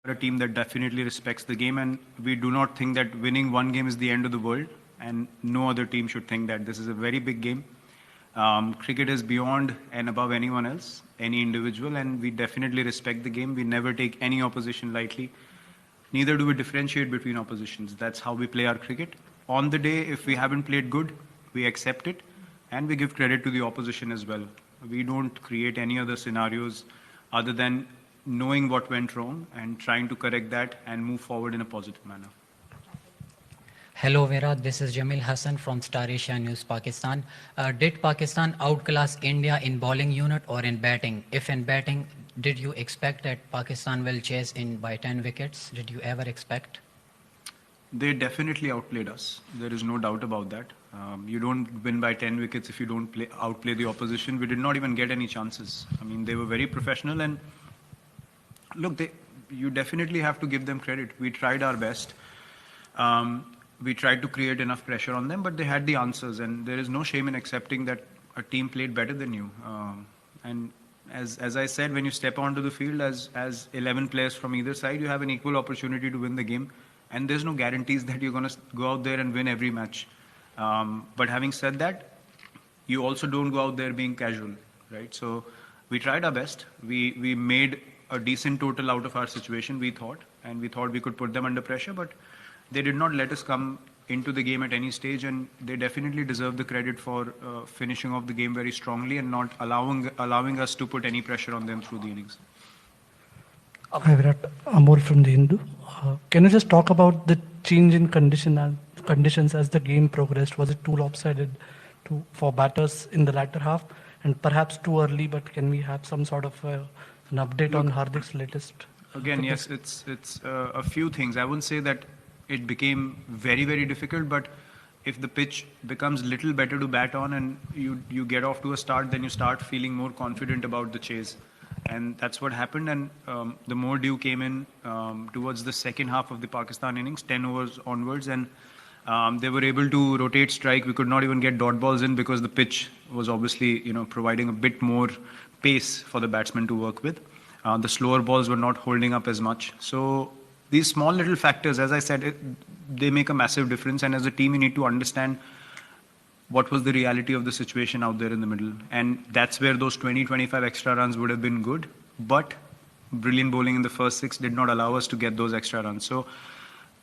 a team that definitely respects the game, and we do not think that winning one game is the end of the world, and no other team should think that. This is a very big game. Cricket is beyond and above anyone else, any individual, and we definitely respect the game. We never take any opposition lightly. Neither do we differentiate between oppositions. That's how we play our cricket. On the day, if we haven't played good, we accept it, and we give credit to the opposition as well. We don't create any other scenarios other than knowing what went wrong and trying to correct that and move forward in a positive manner. Hello Virat, this is Jamil Hassan from Star Asia News Pakistan. Did Pakistan outclass India in bowling unit or in batting? If in batting, did you expect that Pakistan will chase in by 10 wickets? Did you ever expect? They definitely outplayed us. There is no doubt about that. You don't win by 10 wickets if you don't outplay the opposition. We did not even get any chances. I mean, they were very professional, and look, you definitely have to give them credit. We tried our best. We tried to create enough pressure on them, but they had the answers, and there is no shame in accepting that a team played better than you. And as I said, when you step onto the field as 11 players from either side, you have an equal opportunity to win the game, and there's no guarantees that you're going to go out there and win every match. But having said that, you also don't go out there being casual, right? So we tried our best. We made a decent total out of our situation, we thought, and we thought we could put them under pressure, but they did not let us come into the game at any stage, and they definitely deserve the credit for finishing off the game very strongly and not allowing us to put any pressure on them through the innings. Hi Virat, Amol from the Hindu. Can you just talk about the change in conditions as the game progressed? Was it too lopsided for batters in the latter half, and perhaps too early? But can we have some sort of an update on Hardik's latest? Again, yes, it's a few things. I wouldn't say that it became very, very difficult, but if the pitch becomes little better to bat on and you get off to a start, then you start feeling more confident about the chase. And that's what happened. And the more dew came in towards the second half of the Pakistan innings, 10 overs onwards, and they were able to rotate strike. We could not even get dot balls in because the pitch was obviously, providing a bit more pace for the batsman to work with. The slower balls were not holding up as much. So these small little factors, as I said, they make a massive difference. And as a team, you need to understand what was the reality of the situation out there in the middle. And that's where those 20-25 extra runs would have been good. But brilliant bowling in the first 6 did not allow us to get those extra runs. So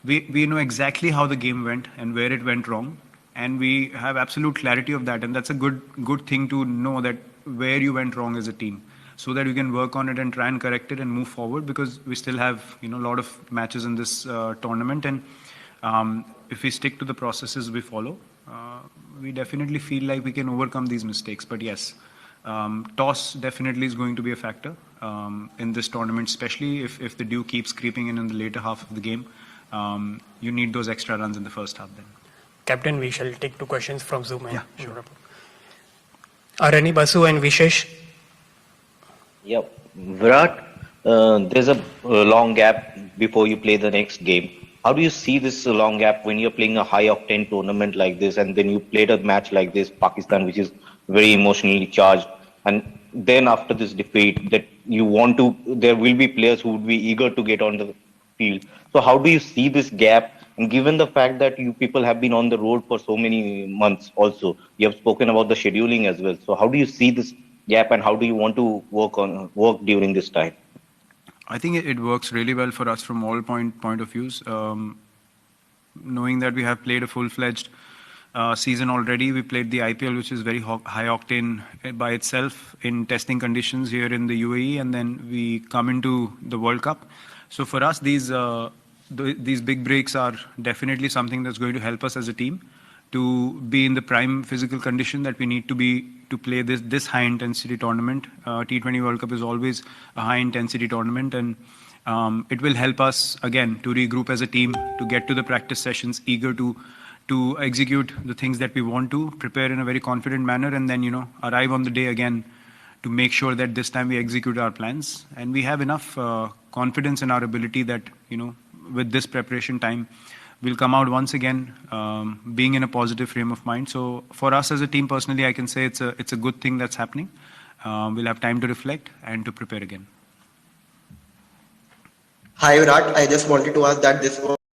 we know exactly how the game went and where it went wrong. And we have absolute clarity of that. And that's a good thing to know, that where you went wrong as a team, so that we can work on it and try and correct it and move forward, because we still have a lot of matches in this tournament, and if we stick to the processes we follow, we definitely feel like we can overcome these mistakes. But yes, toss definitely is going to be a factor in this tournament, especially if the dew keeps creeping in the later half of the game. You need those extra runs in the first half then. Captain, we shall take 2 questions from Zoom. Yeah, sure. Arani Basu and Vishesh. Yep. Virat, there's a long gap before you play the next game. How do you see this long gap when you're playing a high-octane tournament like this, and then you played a match like this, Pakistan, which is very emotionally charged, and then after this defeat, that there will be players who would be eager to get on the field. So how do you see this gap? And given the fact that you people have been on the road for so many months also, you have spoken about the scheduling as well. So how do you see this gap, and how do you want to work during this time? I think it works really well for us from all point of views. Knowing that we have played a full-fledged season already, we played the IPL, which is very high octane by itself in testing conditions here in the UAE, and then we come into the World Cup. So for us, these big breaks are definitely something that's going to help us as a team to be in the prime physical condition that we need to be to play this high intensity tournament. T20 World Cup is always a high intensity tournament, and it will help us again to regroup as a team, to get to the practice sessions eager to execute the things that we want to, prepare in a very confident manner, and then arrive on the day again to make sure that this time we execute our plans. And we have enough confidence in our ability that with this preparation time, we'll come out once again being in a positive frame of mind. So for us as a team, personally, I can say it's a good thing that's happening. We'll have time to reflect and to prepare again. Hi Virat, I just wanted to ask that this was